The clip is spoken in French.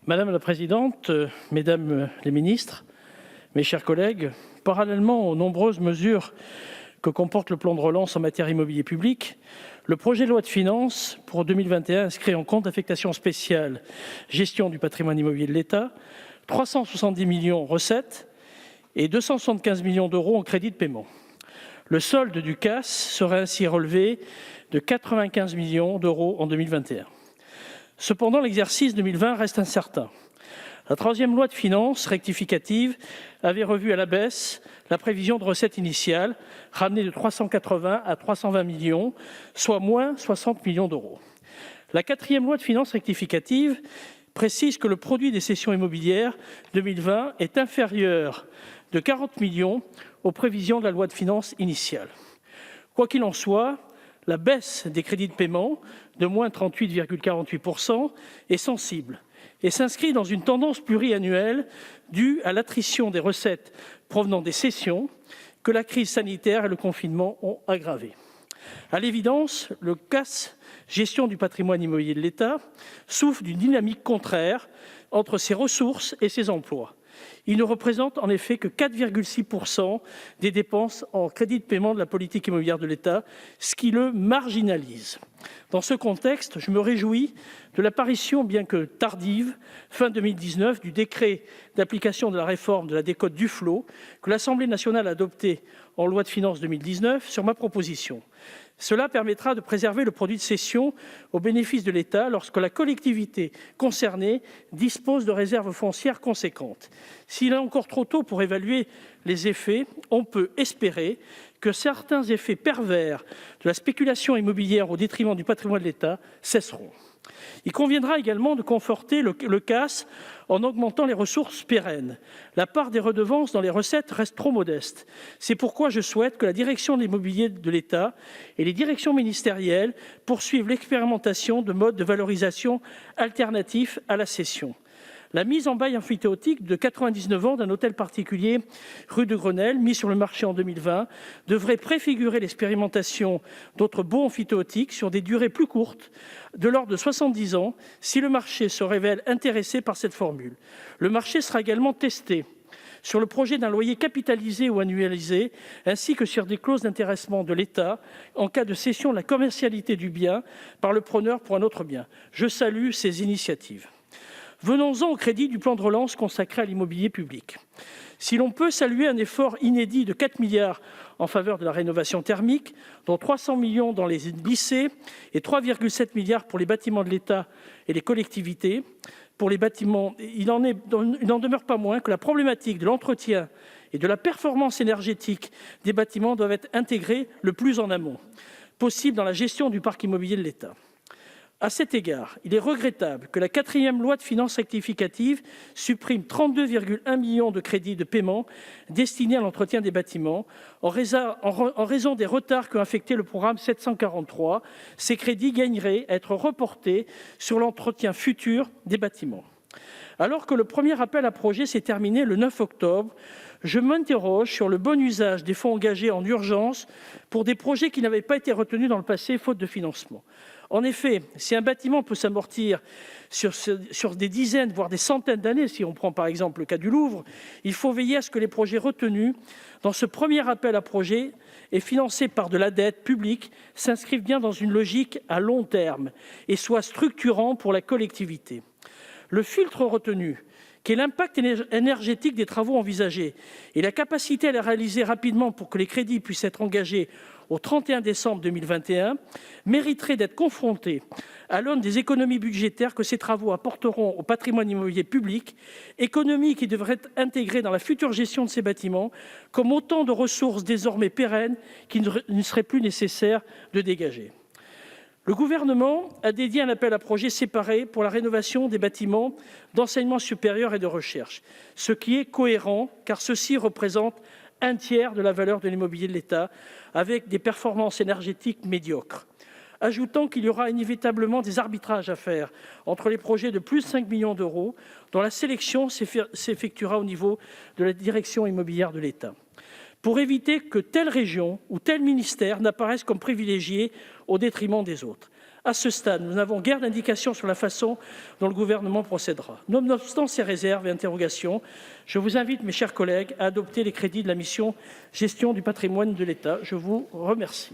Madame la présidente, mesdames les ministres, mes chers collègues, parallèlement aux nombreuses mesures que comporte le plan de relance en matière immobilier public, le projet de loi de finances pour 2021 inscrit en compte d'affectation spéciale gestion du patrimoine immobilier de l'État 370 millions recettes et 275 millions d'euros en crédits de paiement. Le solde du CAS serait ainsi relevé de 95 millions d'euros en 2021. Cependant, l'exercice 2020 reste incertain. La troisième loi de finances rectificative avait revu à la baisse la prévision de recettes initiale, ramenée de 380 à 320 millions, soit moins 60 millions d'euros. La quatrième loi de finances rectificative précise que le produit des cessions immobilières 2020 est inférieur de 40 millions aux prévisions de la loi de finances initiale. Quoi qu'il en soit, la baisse des crédits de paiement de moins 38,48% est sensible et s'inscrit dans une tendance pluriannuelle due à l'attrition des recettes provenant des cessions que la crise sanitaire et le confinement ont aggravée. À l'évidence, le CAS gestion du patrimoine immobilier de l'État souffre d'une dynamique contraire entre ses ressources et ses emplois. Il ne représente en effet que 4,6% des dépenses en crédit de paiement de la politique immobilière de l'État, ce qui le marginalise. Dans ce contexte, je me réjouis de l'apparition, bien que tardive, fin 2019, du décret d'application de la réforme de la décote Duflot que l'Assemblée nationale a adopté en loi de finances 2019 sur ma proposition. Cela permettra de préserver le produit de cession au bénéfice de l'État lorsque la collectivité concernée dispose de réserves foncières conséquentes. S'il est encore trop tôt pour évaluer les effets, on peut espérer que certains effets pervers de la spéculation immobilière au détriment du patrimoine de l'État cesseront. Il conviendra également de conforter le CAS en augmentant les ressources pérennes. La part des redevances dans les recettes reste trop modeste. C'est pourquoi je souhaite que la direction de l'immobilier de l'État et les directions ministérielles poursuivent l'expérimentation de modes de valorisation alternatifs à la cession. La mise en bail emphytéotique de 99 ans d'un hôtel particulier rue de Grenelle, mis sur le marché en 2020, devrait préfigurer l'expérimentation d'autres baux emphytéotiques sur des durées plus courtes, de l'ordre de 70 ans, si le marché se révèle intéressé par cette formule. Le marché sera également testé sur le projet d'un loyer capitalisé ou annualisé, ainsi que sur des clauses d'intéressement de l'État en cas de cession de la commercialité du bien par le preneur pour un autre bien. Je salue ces initiatives. Venons-en au crédit du plan de relance consacré à l'immobilier public. Si l'on peut saluer un effort inédit de 4 milliards en faveur de la rénovation thermique, dont 300 millions dans les lycées et 3,7 milliards pour les bâtiments de l'État et les collectivités, pour les bâtiments, il n'en demeure pas moins que la problématique de l'entretien et de la performance énergétique des bâtiments doivent être intégrées le plus en amont possible dans la gestion du parc immobilier de l'État. À cet égard, il est regrettable que la quatrième loi de finances rectificative supprime 32,1 millions de crédits de paiement destinés à l'entretien des bâtiments en raison des retards qu'a affecté le programme 743. Ces crédits gagneraient à être reportés sur l'entretien futur des bâtiments. Alors que le premier appel à projets s'est terminé le 9 octobre, je m'interroge sur le bon usage des fonds engagés en urgence pour des projets qui n'avaient pas été retenus dans le passé, faute de financement. En effet, si un bâtiment peut s'amortir sur des dizaines, voire des centaines d'années, si on prend par exemple le cas du Louvre, il faut veiller à ce que les projets retenus dans ce premier appel à projets et financés par de la dette publique s'inscrivent bien dans une logique à long terme et soient structurants pour la collectivité. Le filtre retenu, qui est l'impact énergétique des travaux envisagés et la capacité à les réaliser rapidement pour que les crédits puissent être engagés au 31 décembre 2021, mériterait d'être confronté à l'aune des économies budgétaires que ces travaux apporteront au patrimoine immobilier public, économies qui devraient être intégrées dans la future gestion de ces bâtiments comme autant de ressources désormais pérennes qu'il ne serait plus nécessaire de dégager. Le gouvernement a dédié un appel à projets séparé pour la rénovation des bâtiments d'enseignement supérieur et de recherche, ce qui est cohérent car ceux-ci représentent un tiers de la valeur de l'immobilier de l'État avec des performances énergétiques médiocres. Ajoutons qu'il y aura inévitablement des arbitrages à faire entre les projets de plus de 5 millions d'euros dont la sélection s'effectuera au niveau de la direction immobilière de l'État, pour éviter que telle région ou tel ministère n'apparaisse comme privilégié au détriment des autres. À ce stade, nous n'avons guère d'indications sur la façon dont le Gouvernement procédera. Nonobstant ces réserves et interrogations, je vous invite, mes chers collègues, à adopter les crédits de la mission « Gestion du patrimoine de l'État ». Je vous remercie.